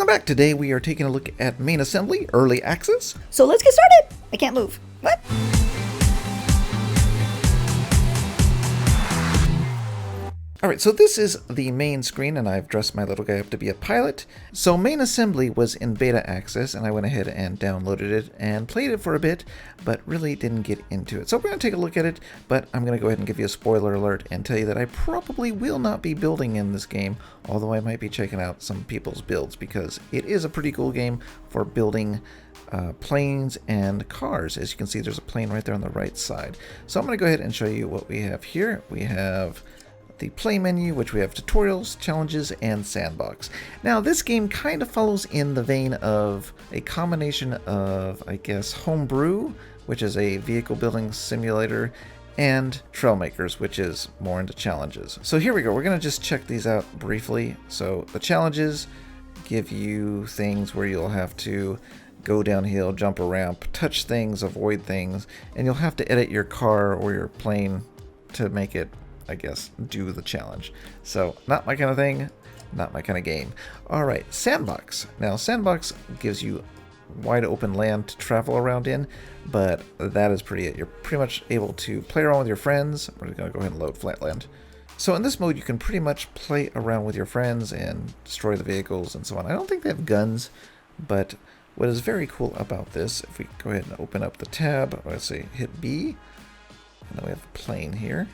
back. Today we are taking a look at main assembly, early access. So let's get started. I can't move. What? Alright, so this is the main screen, and I've dressed my little guy up to be a pilot. So main assembly was in beta access, and I went ahead and downloaded it and played it for a bit, but really didn't get into it. So we're going to take a look at it, but I'm going to go ahead and give you a spoiler alert and tell you that I probably will not be building in this game, although I might be checking out some people's builds, because it is a pretty cool game for building planes and cars. As you can see, there's a plane right there on the right side. So I'm going to go ahead and show you what we have here. We have the play menu, which we have tutorials, challenges, and sandbox. Now this game kind of follows in the vein of a combination of, I guess, Homebrew, which is a vehicle building simulator, and Trailmakers, which is more into challenges. So here we go. We're going to just check these out briefly. So the challenges give you things where you'll have to go downhill, jump a ramp, touch things, avoid things, and you'll have to edit your car or your plane to make it, I guess, do the challenge. So not my kind of thing, not my kind of game. Alright, sandbox. Now sandbox gives you wide open land to travel around in, but that is pretty it. You're pretty much able to play around with your friends. We're going to go ahead and load flatland. So in this mode you can pretty much play around with your friends and destroy the vehicles and so on. I don't think they have guns, but what is very cool about this, if we go ahead and open up the tab, let's see, hit B, and then we have a plane here.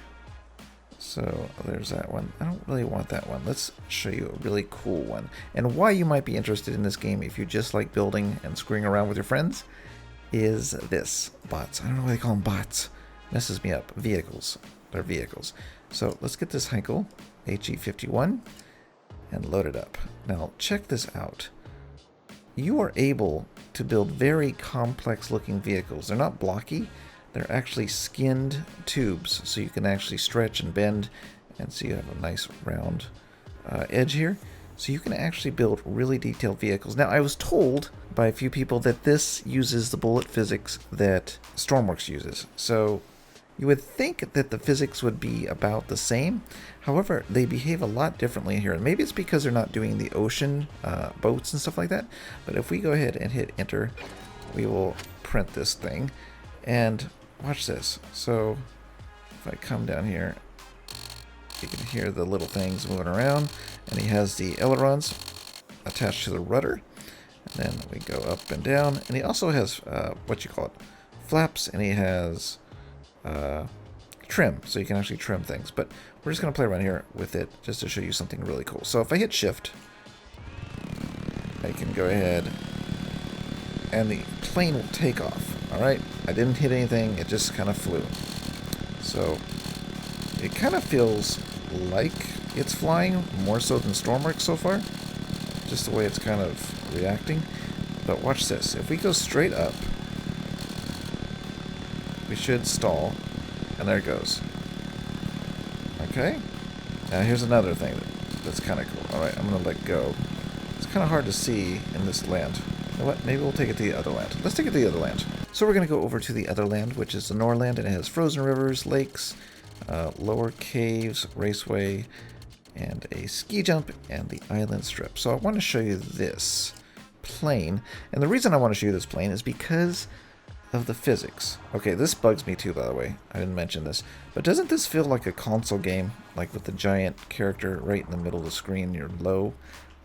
So there's that one. I don't really want that one. Let's show you a really cool one. And why you might be interested in this game if you just like building and screwing around with your friends is this. Bots. I don't know why they call them bots. Messes me up. Vehicles. They're vehicles. So let's get this Heinkel HE51 and load it up. Now check this out. You are able to build very complex looking vehicles. They're not blocky. They're actually skinned tubes, so you can actually stretch and bend, and so you have a nice round edge here. So you can actually build really detailed vehicles. Now, I was told by a few people that this uses the bullet physics that Stormworks uses. So you would think that the physics would be about the same. However, they behave a lot differently here. And maybe it's because they're not doing the ocean boats and stuff like that. But if we go ahead and hit enter, we will print this thing. And watch this. So if I come down here, you can hear the little things moving around, and he has the ailerons attached to the rudder, and then we go up and down, and he also has what you call it, flaps, and he has trim, so you can actually trim things. But we're just going to play around here with it just to show you something really cool. So if I hit shift, I can go ahead and the plane will take off. Alright, I didn't hit anything, it just kind of flew. So it kind of feels like it's flying, more so than Stormworks so far. Just the way it's kind of reacting. But watch this, if we go straight up, we should stall, and there it goes. Okay, now here's another thing that's kind of cool. Alright, I'm going to let go. It's kind of hard to see in this land. You know what? Maybe we'll take it to the other land. Let's take it to the other land. So we're going to go over to the other land, which is the Norland, and it has frozen rivers, lakes, lower caves, raceway, and a ski jump, and the island strip. So I want to show you this plane, and the reason I want to show you this plane is because of the physics. Okay, this bugs me too, by the way. I didn't mention this, but doesn't this feel like a console game, like with the giant character right in the middle of the screen, you're low?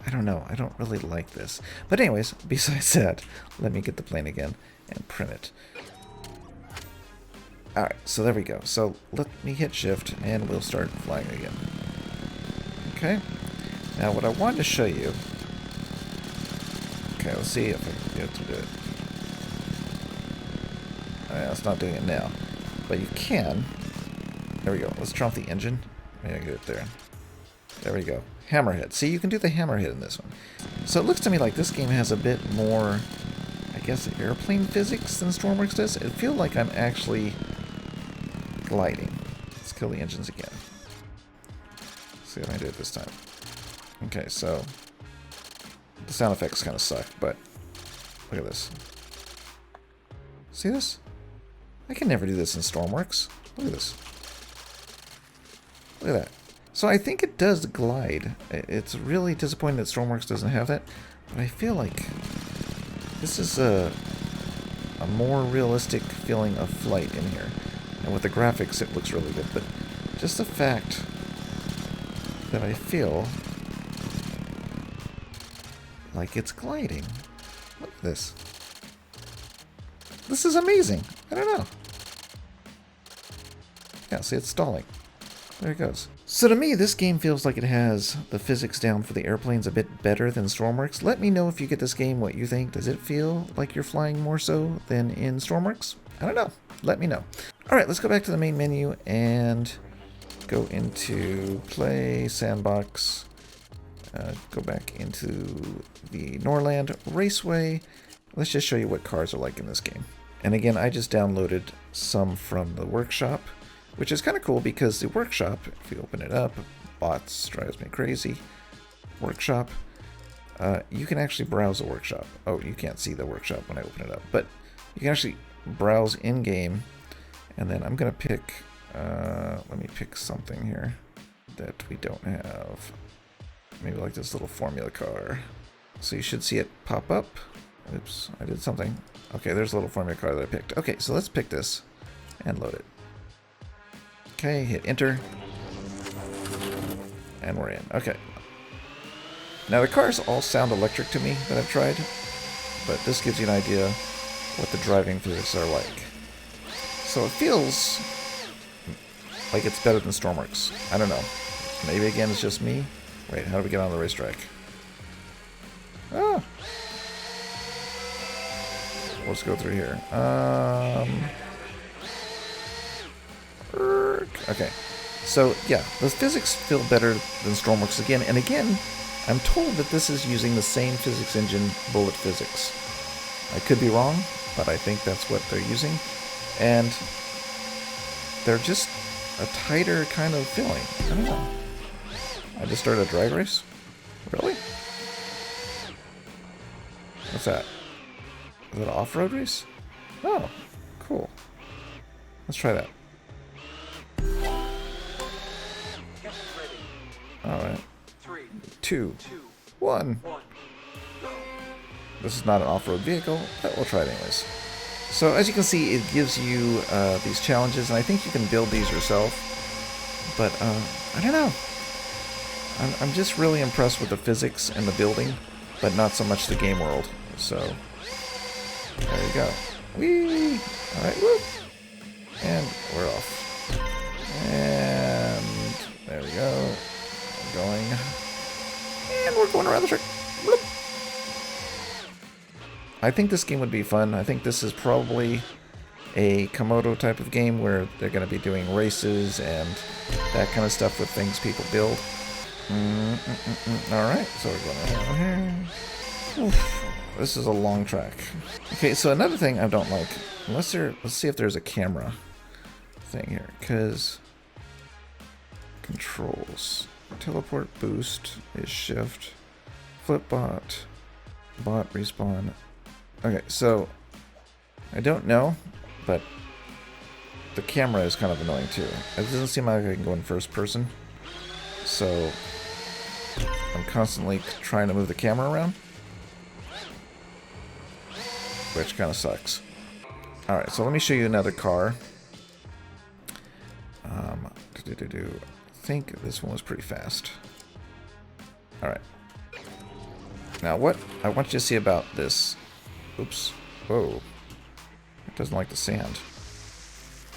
I don't know. I don't really like this. But anyways, besides that, let me get the plane again and print it. Alright, so there we go. So let me hit shift and we'll start flying again. Okay. Now what I wanted to show you... Okay, let's see if I can get to do it. It's not doing it now. But you can. There we go. Let's turn off the engine. Maybe I can get it there. There we go. Hammerhead. See, you can do the hammerhead in this one. So it looks to me like this game has a bit more, I guess, airplane physics than Stormworks does. It feels like I'm actually gliding. Let's kill the engines again. See if I can do it this time. Okay, so the sound effects kind of suck, but look at this. See this? I can never do this in Stormworks. Look at this. Look at that. So I think it does glide. It's really disappointing that Stormworks doesn't have that, But I feel like this is a more realistic feeling of flight in here. And with the graphics, it looks really good. But just the fact that I feel like it's gliding. Look at this. This is amazing. I don't know. Yeah, see, it's stalling. There it goes. So to me, this game feels like it has the physics down for the airplanes a bit better than Stormworks. Let me know if you get this game what you think. Does it feel like you're flying more so than in Stormworks? I don't know. Let me know. Alright, let's go back to the main menu and go into Play, Sandbox. Go back into the Norland Raceway. Let's just show you what cars are like in this game. And again, I just downloaded some from the workshop, which is kind of cool because the workshop, if you open it up, bots drives me crazy. Workshop, you can actually browse the workshop. Oh, you can't see the workshop when I open it up, but you can actually browse in-game. And then I'm going to pick, let me pick something here that we don't have. Maybe like this little formula car. So you should see it pop up. Oops, I did something. Okay, there's a little formula car that I picked. Okay, so let's pick this and load it. Okay, hit enter. And we're in. Okay. Now the cars all sound electric to me that I've tried, but this gives you an idea what the driving physics are like. So it feels like it's better than Stormworks. I don't know. Maybe again it's just me. Wait, how do we get on the racetrack? Oh. Let's go through here. Okay. So, yeah, the physics feel better than Stormworks again. And again, I'm told that this is using the same physics engine, Bullet Physics. I could be wrong, but I think that's what they're using. And they're just a tighter kind of feeling. I don't know. I just started a drag race? Really? What's that? Is that an off-road race? Oh, cool. Let's try that. Alright. 3, 2, 1. This is not an off-road vehicle, but we'll try it anyways. So as you can see, it gives you these challenges, and I think you can build these yourself. But I don't know. I'm just really impressed with the physics and the building, but not so much the game world. So there you go. Whee! All right, whoop! And we're off. And there we go. We're going. And we're going around the track. Bloop. I think this game would be fun. I think this is probably a Komodo type of game where they're going to be doing races and that kind of stuff with things people build. Alright, so we're going around here. Oof, this is a long track. Okay, so another thing I don't like, let's see if there's a camera thing here, because controls. Teleport boost is shift. Flip bot respawn. Okay, so I don't know, but the camera is kind of annoying too. It doesn't seem like I can go in first person, so I'm constantly trying to move the camera around, which kind of sucks. Alright, so let me show you another car. I think this one was pretty fast. Alright. Now what I want you to see about this... Oops. Whoa. It doesn't like the sand.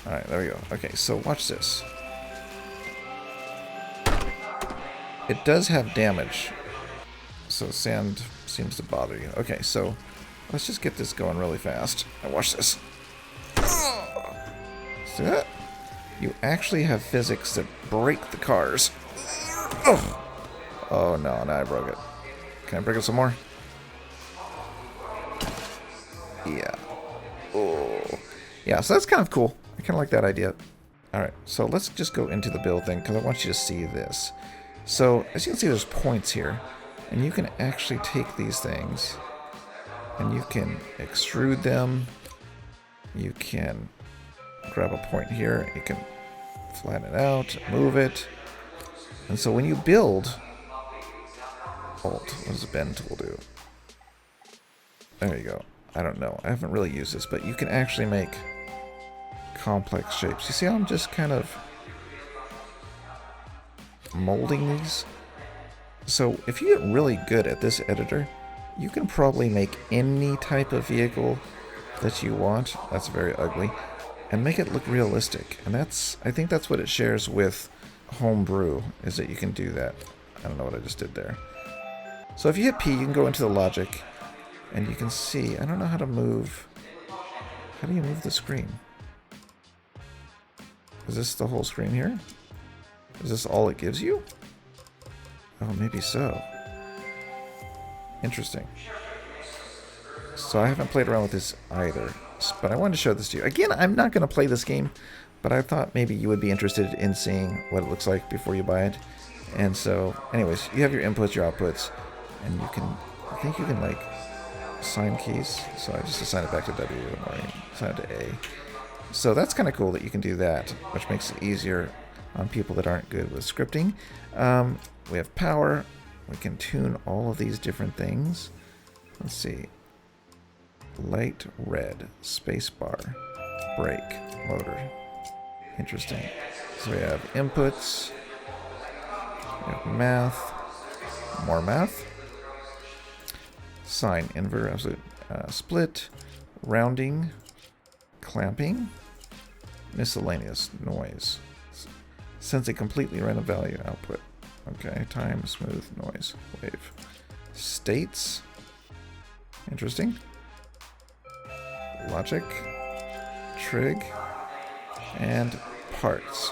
Alright, there we go. Okay, so watch this. It does have damage. So sand seems to bother you. Okay, so let's just get this going really fast. Now watch this. See that? You actually have physics that break the cars. Oh no, now I broke it. Can I break it some more? Yeah. Oh. Yeah, so that's kind of cool. I kind of like that idea. Alright, so let's just go into the build thing, because I want you to see this. So, as you can see, there's points here. And you can actually take these things, and you can extrude them. You can grab a point here. You can flatten it out, move it. And so when you build... Alt, what does the bend tool do? There you go. I don't know. I haven't really used this, but you can actually make complex shapes. You see how I'm just kind of molding these? So if you get really good at this editor, you can probably make any type of vehicle that you want. That's very ugly. And make it look realistic. And I think that's what it shares with Homebrew, is that you can do that. I don't know what I just did there. So if you hit P, you can go into the logic, and you can see, I don't know how to move. How do you move the screen? Is this the whole screen here? Is this all it gives you? Oh, maybe so. Interesting. So I haven't played around with this either, but I wanted to show this to you. Again, I'm not going to play this game, but I thought maybe you would be interested in seeing what it looks like before you buy it. And so, anyways, you have your inputs, your outputs, and you can, I think you can like assign keys. So I just assign it back to W, or assign it to A. So that's kind of cool that you can do that, which makes it easier on people that aren't good with scripting. We have power. We can tune all of these different things. Let's see. Light red, spacebar, brake, motor. Interesting. So we have inputs. We have math. More math. Sine, inverter, absolute, split, rounding, clamping, miscellaneous, noise. Sense a completely random value output. Okay, time, smooth, noise, wave. States. Interesting. Logic. Trig. And parts.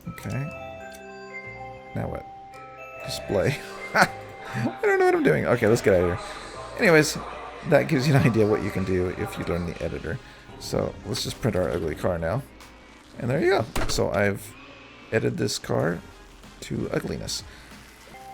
Okay. Now what? Display. I don't know what I'm doing. Okay, let's get out of here. Anyways, that gives you an idea what you can do if you learn the editor. So let's just print our ugly car now. And there you go. So I've edited this car to ugliness.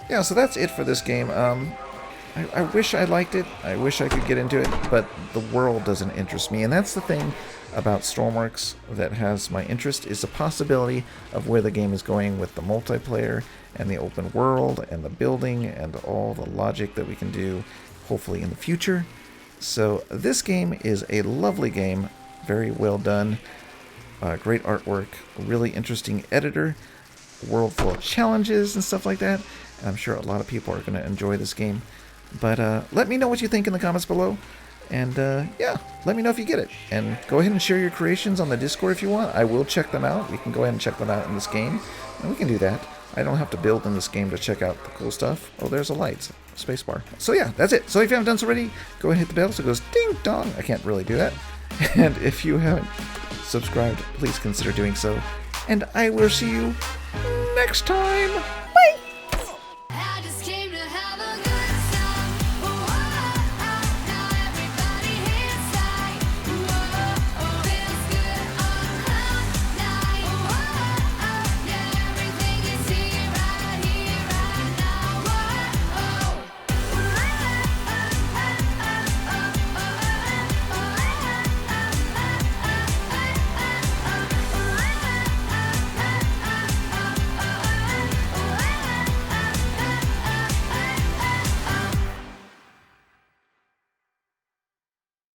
Yeah, so that's it for this game. I wish I liked it. I wish I could get into it, but the world doesn't interest me. And that's the thing about Stormworks that has my interest, is the possibility of where the game is going with the multiplayer and the open world and the building and all the logic that we can do, hopefully in the future. So this game is a lovely game, very well done, great artwork, really interesting editor, world full of challenges and stuff like that. And I'm sure a lot of people are going to enjoy this game. But let me know what you think in the comments below. And yeah, let me know if you get it. And go ahead and share your creations on the Discord if you want. I will check them out. We can go ahead and check them out in this game. And we can do that. I don't have to build in this game to check out the cool stuff. Oh, there's a light. Spacebar. So yeah, that's it. So if you haven't done so already, go ahead and hit the bell so it goes ding dong. I can't really do that. And if you haven't subscribed, please consider doing so. And I will see you next time. Bye!